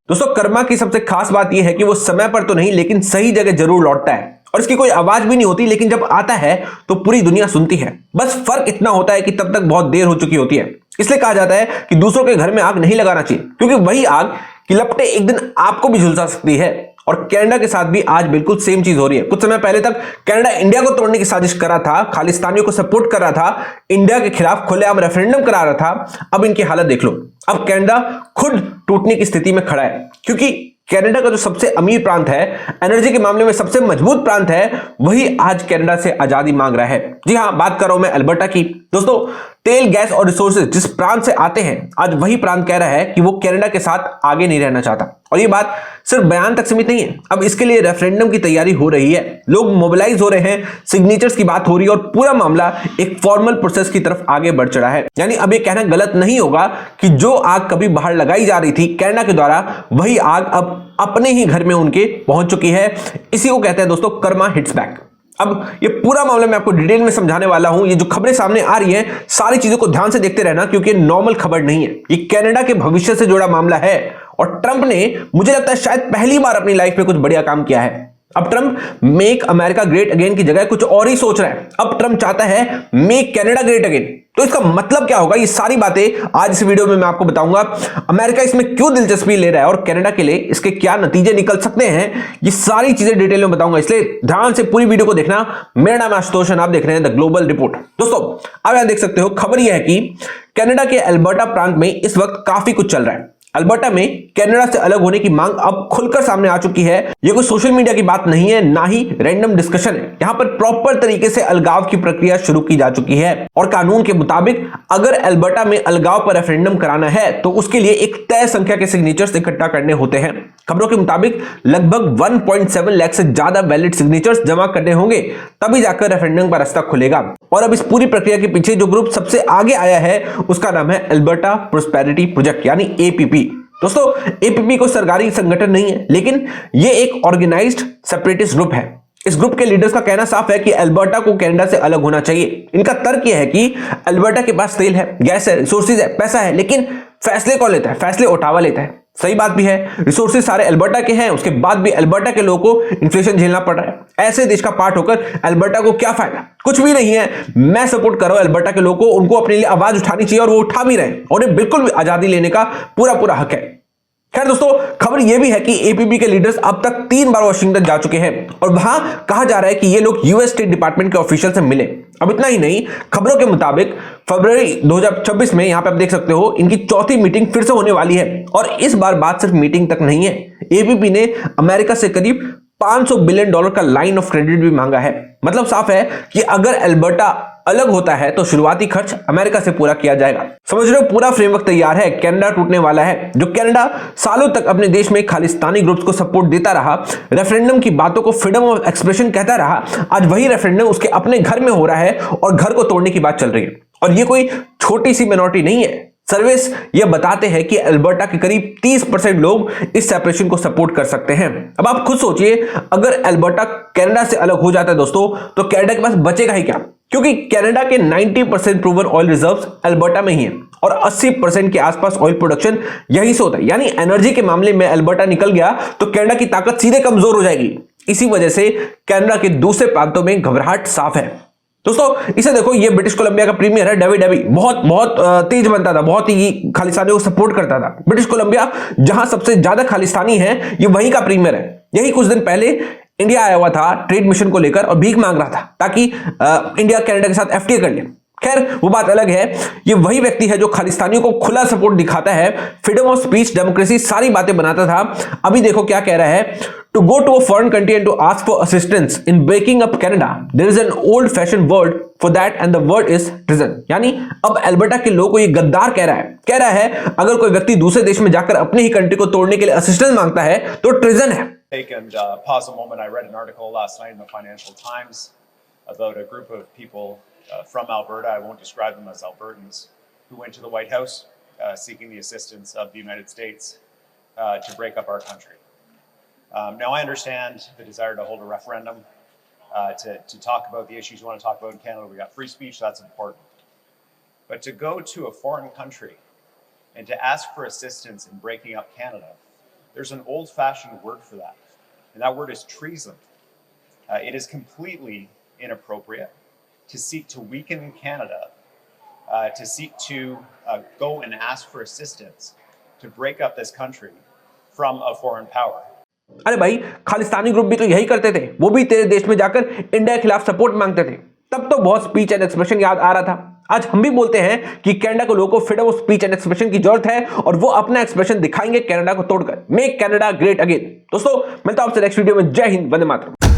दोस्तों कर्मा की सबसे खास बात यह है कि वो समय पर तो नहीं लेकिन सही जगह जरूर लौटता है और इसकी कोई आवाज भी नहीं होती, लेकिन जब आता है तो पूरी दुनिया सुनती है। बस फर्क इतना होता है कि तब तक बहुत देर हो चुकी होती है। इसलिए कहा जाता है कि दूसरों के घर में आग नहीं लगाना चाहिए, क्योंकि वही आग की लपटें एक दिन आपको भी झुलसा सकती है। और कनाडा के साथ भी आज बिल्कुल सेम चीज हो रही है। कुछ समय पहले तक कनाडा इंडिया को तोड़ने की साजिश कर रहा था, खालिस्तानियों को सपोर्ट कर रहा था, इंडिया के खिलाफ खुलेआम रेफरेंडम करा रहा था। अब इनकी हालत देख लो। अब कनाडा खुद टूटने की स्थिति में खड़ा है, क्योंकि कनाडा का जो सबसे अमीर प्रांत है, एनर्जी के मामले में सबसे मजबूत प्रांत है, वही आज कनाडा से आजादी मांग रहा है। जी हां, बात कर रहा हूं मैं अल्बर्टा की। दोस्तों तेल, गैस और रिसोर्सेज जिस प्रांत से आते हैं, आज वही प्रांत कह रहा है कि वो कनाडा के साथ आगे नहीं रहना चाहता। और ये बात सिर्फ बयान तक सीमित नहीं है, अब इसके लिए रेफरेंडम की तैयारी हो रही है, लोग मोबिलाइज हो रहे हैं, सिग्नेचर्स की बात हो रही है और पूरा मामला एक फॉर्मल प्रोसेस की तरफ आगे बढ़ चढ़ा है। यानी अब ये कहना गलत नहीं होगा कि जो आग कभी बाहर लगाई जा रही थी कनाडा के द्वारा, वही आग अब अपने ही घर में उनके पहुंच चुकी है। इसी को कहते हैं दोस्तों कर्मा हिट्स बैक। अब ये पूरा मामला मैं आपको डिटेल में समझाने वाला हूं। ये जो खबरें सामने आ रही हैं, सारी चीजों को ध्यान से देखते रहना, क्योंकि नॉर्मल खबर नहीं है, ये कनाडा के भविष्य से जुड़ा मामला है। और ट्रंप ने, मुझे लगता है शायद पहली बार अपनी लाइफ में कुछ बढ़िया काम किया है। अब Trump make America great again की जगह कुछ और ही सोच रहा है। अब ट्रंप चाहता है मेक कनाडा ग्रेट अगेन। तो इसका मतलब क्या होगा, ये सारी बातें आज इस वीडियो में मैं आपको बताऊंगा। अमेरिका इसमें क्यों दिलचस्पी ले रहा है और कनाडा के लिए इसके क्या नतीजे निकल सकते हैं, ये सारी चीजें डिटेल में बताऊंगा, इसलिए ध्यान से पूरी वीडियो को देखना। मेरा नाम आशुतोष और आप देख रहे हैं द ग्लोबल रिपोर्ट। दोस्तों अब यहां देख सकते हो, खबर यह है कि कनाडा के अल्बर्टा प्रांत में इस वक्त काफी कुछ चल रहा है। अल्बर्टा में कनाडा से अलग होने की मांग अब खुलकर सामने आ चुकी है। यह कोई सोशल मीडिया की बात नहीं है, ना ही रैंडम डिस्कशन है। यहां पर प्रॉपर तरीके से अलगाव की प्रक्रिया शुरू की जा चुकी है और कानून के मुताबिक अगर अल्बर्टा में अलगाव पर रेफरेंडम कराना है तो उसके लिए एक तय संख्या के सिग्नेचर्स इकट्ठा करने होते हैं। खबरों के मुताबिक लगभग 1.7 लाख से ज्यादा वैलिड सिग्नेचर्स जमा करने होंगे, तभी जाकर रेफरेंडम का रास्ता खुलेगा। और अब इस पूरी प्रक्रिया के पीछे जो ग्रुप सबसे आगे आया है उसका नाम है अल्बर्टा प्रोस्पेरिटी प्रोजेक्ट, यानी एपीपी। दोस्तों एपीपी कोई सरकारी संगठन नहीं है, लेकिन यह एक ऑर्गेनाइज्ड सेपरेटिस्ट ग्रुप है। इस ग्रुप के लीडर्स का कहना साफ है कि अल्बर्टा को कनाडा से अलग होना चाहिए। इनका तर्क यह है कि अल्बर्टा के पास तेल है, गैस है, रिसोर्सेज है, पैसा है, लेकिन फैसले कौन लेता है? फैसले ओटावा लेता है। सही बात भी है, रिसोर्सेज सारे अल्बर्टा के हैं, उसके बाद भी अल्बर्टा के लोगों को इन्फ्लेशन झेलना पड़ रहा है। ऐसे देश का पार्ट होकर अल्बर्टा को क्या फायदा? कुछ भी नहीं है। मैं सपोर्ट कर रहा हूं अल्बर्टा के लोगों को, उनको अपने लिए आवाज उठानी चाहिए और वो उठा भी रहे हैं और उन्हें बिल्कुल भी आजादी लेने का पूरा हक है। खैर दोस्तों, खबर यह भी है कि एपीपी के लीडर्स अब तक 3 बार वाशिंगटन जा चुके हैं और वहां कहा जा रहा है कि ये लोग यूएस स्टेट डिपार्टमेंट के ऑफिशियल से मिले। अब इतना ही नहीं, खबरों के मुताबिक फरवरी 2026 में, यहां पे आप देख सकते हो, इनकी चौथी मीटिंग फिर से होने वाली है। और इस बार बात सिर्फ मीटिंग तक नहीं है, एपीपी ने अमेरिका से करीब $500 बिलियन का लाइन ऑफ क्रेडिट भी मांगा है। मतलब साफ है कि अगर अल्बर्टा अलग होता है तो शुरुआती खर्च अमेरिका से पूरा किया जाएगा। समझ रहे हो, पूरा फ्रेमवर्क तैयार है। कनाडा टूटने वाला है। जो कनाडा सालों तक अपने देश में खालिस्तानी ग्रुप्स को सपोर्ट देता रहा, रेफरेंडम की बातों को फ्रीडम ऑफ एक्सप्रेशन कहता रहा, आज वही रेफरेंडम उसके अपने घर में हो रहा है और घर को तोड़ने की बात चल रही है। और ये कोई छोटी सी मिनॉरिटी नहीं है। सर्वेस ये बताते हैं कि अल्बर्टा के करीब 30% लोग इस सेपरेशन को सपोर्ट कर सकते हैं। अब आप खुद सोचिए, अगर अल्बर्टा कनाडा से अलग हो जाता है दोस्तों, तो कनाडा के पास बचेगा ही क्या? क्योंकि कनाडा के 90% प्रूवन ऑयल रिजर्व्स अल्बर्टा में ही हैं और 80% के आसपास ऑयल प्रोडक्शन यहीं से होता है। यानी एनर्जी के मामले में अल्बर्टा निकल गया तो कनाडा की ताकत सीधे कमजोर हो जाएगी। इसी वजह से कनाडा के दूसरे प्रांतों में घबराहट साफ है। दोस्तों इसे देखो, ये ब्रिटिश कोलंबिया का प्रीमियर है डेविड एबी। बहुत तेज बनता था, बहुत ही खालिस्तानियों को सपोर्ट करता था। ब्रिटिश कोलंबिया जहां सबसे ज्यादा खालिस्तानी है, ये वहीं का प्रीमियर है। यही कुछ दिन पहले इंडिया आया हुआ था ट्रेड मिशन को लेकर और भीख मांग रहा था ताकि इंडिया कनाडा के साथ एफटीए कर ले। खैर वो बात अलग है। ये वही व्यक्ति है जो खालिस्तानियों को खुला सपोर्ट दिखाता है, फ्रीडम ऑफ स्पीच, डेमोक्रेसी, सारी बातें बनाता था। अभी देखो क्या कह रहा है, to go to a foreign country and to ask for assistance in breaking up Canada, there is an old fashion word for that and the word is treason. यानी अब अल्बर्टा के लोगों को ये गद्दार कह रहा है अगर कोई व्यक्ति दूसरे देश में जाकर अपनी ही कंट्री को तोड़ने के लिए असिस्टेंस मांगता है तो ट्रिजन है। Take and pause a moment. I read an article last night in the Financial Times about a group of people from Alberta, I won't describe them as Albertans, who went to the White House seeking the assistance of the United States to break up our country. Now I understand the desire to hold a referendum, to talk about the issues you want to talk about in Canada. We got free speech, that's important. But to go to a foreign country and to ask for assistance in breaking up Canada, There's an old-fashioned word for that, and that word is treason. It is completely inappropriate to seek to weaken Canada, to seek to go and ask for assistance to break up this country from a foreign power. अरे भाई, Khalistani group भी तो यही करते थे, वो भी तेरे देश में जाकर इंडिया के खिलाफ सपोर्ट मांगते थे। तब तो बहुत स्पीच एंड एक्सप्रेशन याद आ रहा था। आज हम भी बोलते हैं कि कनाडा को लोगों को freedom of speech and expression की जरूरत है और वो अपना एक्सप्रेशन दिखाएंगे कनाडा को तोड़कर। Make Canada great again. दोस्तों, मिलता हूं आपसे नेक्स्ट वीडियो में। जय हिंद, वंदे मातरम।